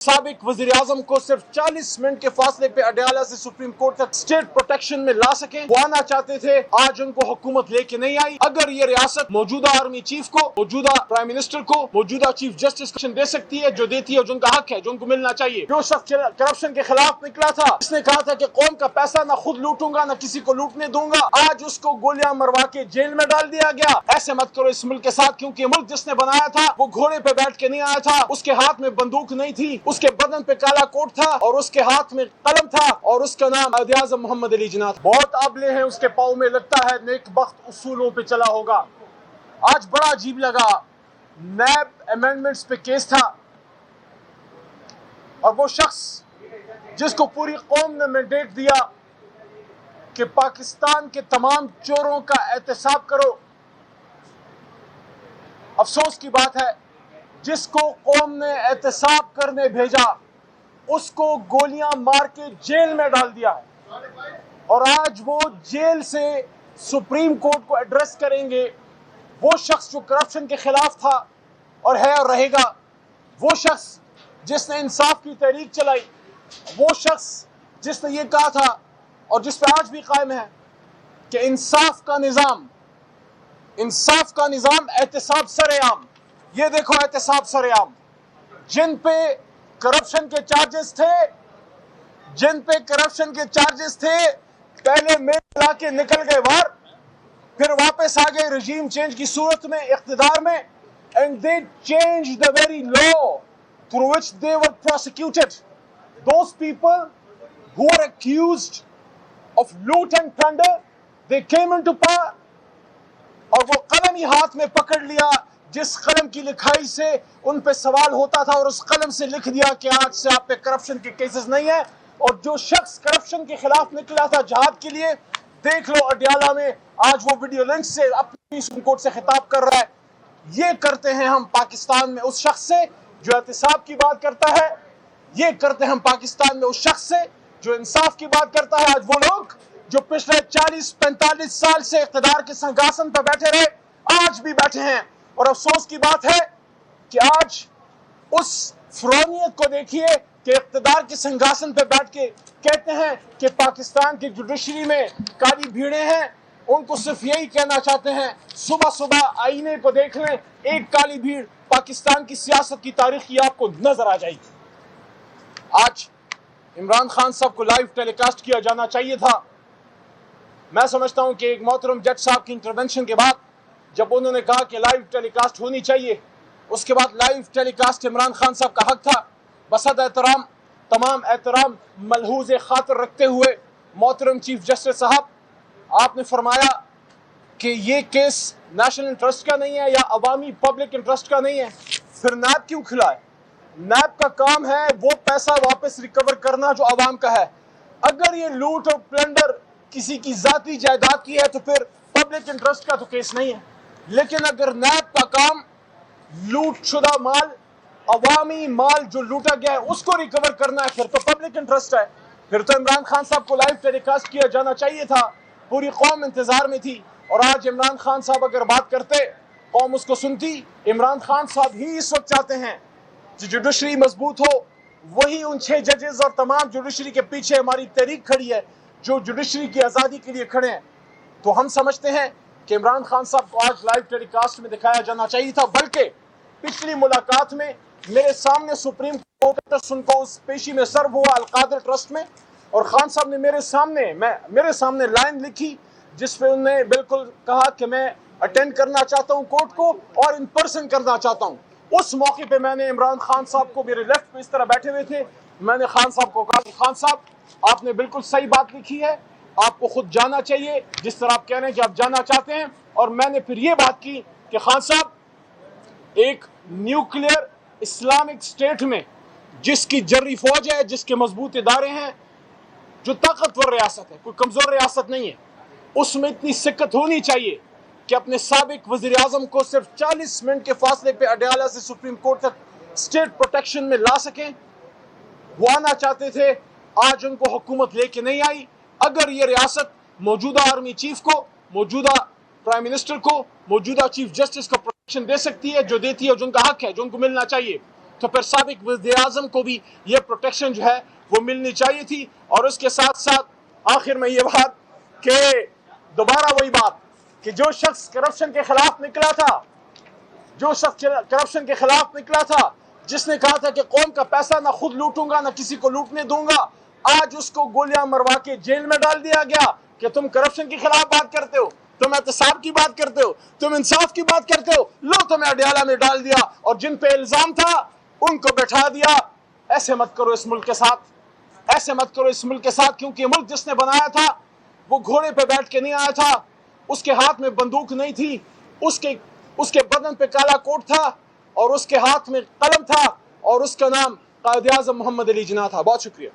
साबिक वज़ीर आज़म को सिर्फ 40 मिनट के फासले पे अडयाला से सुप्रीम कोर्ट तक स्टेट प्रोटेक्शन में ला सके, वो आना चाहते थे। आज उनको हुकूमत लेके नहीं आई। अगर ये रियासत मौजूदा आर्मी चीफ को, मौजूदा प्राइम मिनिस्टर को, मौजूदा चीफ जस्टिस को दे सकती है, जो देती है, जो उनका हक है, जो उनको मिलना चाहिए। जो शख्स करप्शन के खिलाफ निकला था, जिसने कहा था कि कौम का पैसा ना खुद लूटूंगा ना किसी को लूटने दूंगा, आज उसको गोलियां मरवा के जेल में डाल दिया गया। ऐसे मत करो इस मुल्क के साथ, क्योंकि मुल्क जिसने बनाया था वो घोड़े पे बैठ के नहीं आया था, उसके हाथ में बंदूक नहीं थी, उसके बदन पे काला कोट था और उसके हाथ में कलम था और उसका नाम वज़ीर-ए-आज़म मोहम्मद अली जिन्ना था। बहुत आबले हैं उसके पाँव में, लगता है नेक बख्त उसूलों पे चला होगा। आज बड़ा अजीब लगा, नैब अमेंडमेंट्स पे केस था और वो शख्स जिसको पूरी कौम ने मैंडेट दिया कि पाकिस्तान के तमाम चोरों का एहतसाब करो, अफसोस की बात है जिसको कौम ने एहतसाब करने भेजा उसको गोलियां मार के जेल में डाल दिया है। और आज वो जेल से सुप्रीम कोर्ट को एड्रेस करेंगे। वो शख्स जो करप्शन के खिलाफ था और है और रहेगा, वो शख्स जिसने इंसाफ की तहरीक चलाई, वो शख्स जिसने ये कहा था और जिस पे आज भी कायम है कि इंसाफ का निज़ाम एहतसाब सरेआम। ये देखो एहतसाब सरेआम, जिन पे करप्शन के चार्जेस थे पहले मेल ला के निकल गए बाहर, फिर वापस आ गए रजीम चेंज की सूरत में इख्तिदार में, and they change the very law through which they were prosecuted. Those people who are accused of loot and plunder, they came into power और वो कलम ही हाथ में पकड़ लिया जिस कलम की लिखाई से उन पे सवाल होता था, और उस कलम से लिख दिया कि आज से आप पे करप्शन के केसेस नहीं है। और जो शख्स करप्शन के खिलाफ निकला था जहाद के लिए, देख लो अडयाला में आज वो वीडियो लिंक से अपनी सुप्रीम कोर्ट से खिताब कर रहा है। ये करते हैं हम पाकिस्तान में उस शख्स से जो एहतसाब की बात करता है, ये करते हैं हम पाकिस्तान में उस शख्स से जो इंसाफ की बात करता है। आज वो लोग जो पिछले 40-45 साल से इख्तिदार के सिंहासन पर बैठे रहे, आज भी बैठे हैं। और अफसोस की बात है कि आज उस फ़िरौनियत को देखिए कि इख्तिदार के सिंहासन पर बैठ के कहते हैं कि पाकिस्तान की जुडिशरी में काली भीड़ें हैं। उनको सिर्फ यही कहना चाहते हैं, सुबह सुबह आईने को देख लें, एक काली भीड़ पाकिस्तान की सियासत की तारीख की आपको नजर आ जाएगी। आज इमरान खान साहब को लाइव टेलीकास्ट किया जाना चाहिए था। मैं समझता हूं कि एक मोहतरम जज साहब की इंटरवेंशन के बाद जब उन्होंने कहा कि लाइव टेलीकास्ट होनी चाहिए, उसके बाद लाइव टेलीकास्ट इमरान खान साहब का हक था। बसद एहतराम, तमाम एहतराम मलहूज़ खातिर रखते हुए मोहतरम चीफ जस्टिस साहब, आपने फरमाया कि ये केस नेशनल इंटरेस्ट का नहीं है या अवामी पब्लिक इंटरेस्ट का नहीं है, फिर नैब क्यों खिलाए? नैब का काम है वो पैसा वापस रिकवर करना जो अवाम का है। अगर ये लूट और प्लंडर किसी की जाती जायदाद की है तो फिर पब्लिक इंटरेस्ट का तो केस नहीं है। लेकिन अगर नैब का काम लूट शुदा माल, अवामी माल जो लूटा गया है उसको रिकवर करना है, फिर तो पब्लिक इंटरेस्ट है। फिर तो इमरान खान साहब को लाइव टेलीकास्ट किया जाना चाहिए था। पूरी कौम इंतजार में थी और आज इमरान खान साहब अगर बात करते, कौम उसको सुनती। इमरान खान साहब ही इस वक्त चाहते हैं जो जुडिशरी मजबूत हो। वही उन 6 जजेस और तमाम जुडिशरी के पीछे हमारी तहरीक खड़ी है जो जुडिशरी की आज़ादी के लिए खड़े हैं। तो हम समझते हैं कि इमरान खान साहब को आज लाइव टेलीकास्ट में दिखाया जाना चाहिए था। बल्कि पिछली मुलाकात में मेरे सामने सुप्रीम कोर्ट उनको उस पेशी में सर्व हुआ अलकादर ट्रस्ट में, और खान साहब ने मेरे सामने लाइन लिखी जिस पे उन्होंने बिल्कुल कहा कि मैं अटेंड करना चाहता हूँ कोर्ट को और इन पर्सन करना चाहता हूँ। उस मौके पे मैंने इमरान खान साहब को, मेरे लेफ्ट पे इस तरह बैठे हुए थे, मैंने खान साहब को कहा कि खान साहब आपने बिल्कुल सही बात लिखी है, आपको खुद जाना चाहिए जिस तरह आप कह रहे हैं कि आप जाना चाहते हैं। और मैंने फिर ये बात की कि खान साहब, एक न्यूक्लियर इस्लामिक स्टेट में जिसकी जर्री फौज है, जिसके मजबूत इदारे हैं, जो ताकतवर रियासत है, कोई कमजोर रियासत नहीं है, उसमें इतनी सिक्कत होनी चाहिए कि अपने साबिक वज़ीर आज़म को सिर्फ 40 मिनट के फासले पे अडयाला से सुप्रीम कोर्ट तक स्टेट प्रोटेक्शन में ला सकें। वो आना चाहते थे, आज उनको हुकूमत लेके नहीं आई। अगर ये रियासत मौजूदा आर्मी चीफ को, मौजूदा प्राइम मिनिस्टर को, मौजूदा चीफ जस्टिस को प्रोटेक्शन दे सकती है, जो देती है, जो उनका हक है, जो उनको मिलना चाहिए, تو پھر سابق وزیر اعظم کو بھی یہ پروٹیکشن جو ہے وہ ملنی چاہیے تھی. اور اس کے ساتھ ساتھ آخر میں یہ بات کہ دوبارہ وہی بات کہ جو شخص کرپشن کے خلاف نکلا تھا، جس نے کہا تھا کہ قوم کا پیسہ نہ خود لوٹوں گا نہ کسی کو لوٹنے دوں گا، آج اس کو گولیاں مروا کے جیل میں ڈال دیا گیا کہ تم کرپشن کے خلاف بات کرتے ہو، تم احتساب کی بات کرتے ہو، تم انصاف کی بات کرتے ہو، لو تمہیں اڈیالہ میں ڈال دیا اور جن پہ الزام تھا ان کو بٹھا دیا. ایسے مت کرو اس ملک کے ساتھ، ایسے مت کرو اس ملک کے ساتھ، کیونکہ ملک جس نے بنایا تھا وہ گھوڑے پہ بیٹھ کے نہیں آیا تھا، اس کے ہاتھ میں بندوق نہیں تھی، اس کے بدن پہ کالا کوٹ تھا اور اس کے ہاتھ میں قلم تھا اور اس کا نام قائد اعظم محمد علی جناح تھا. بہت شکریہ.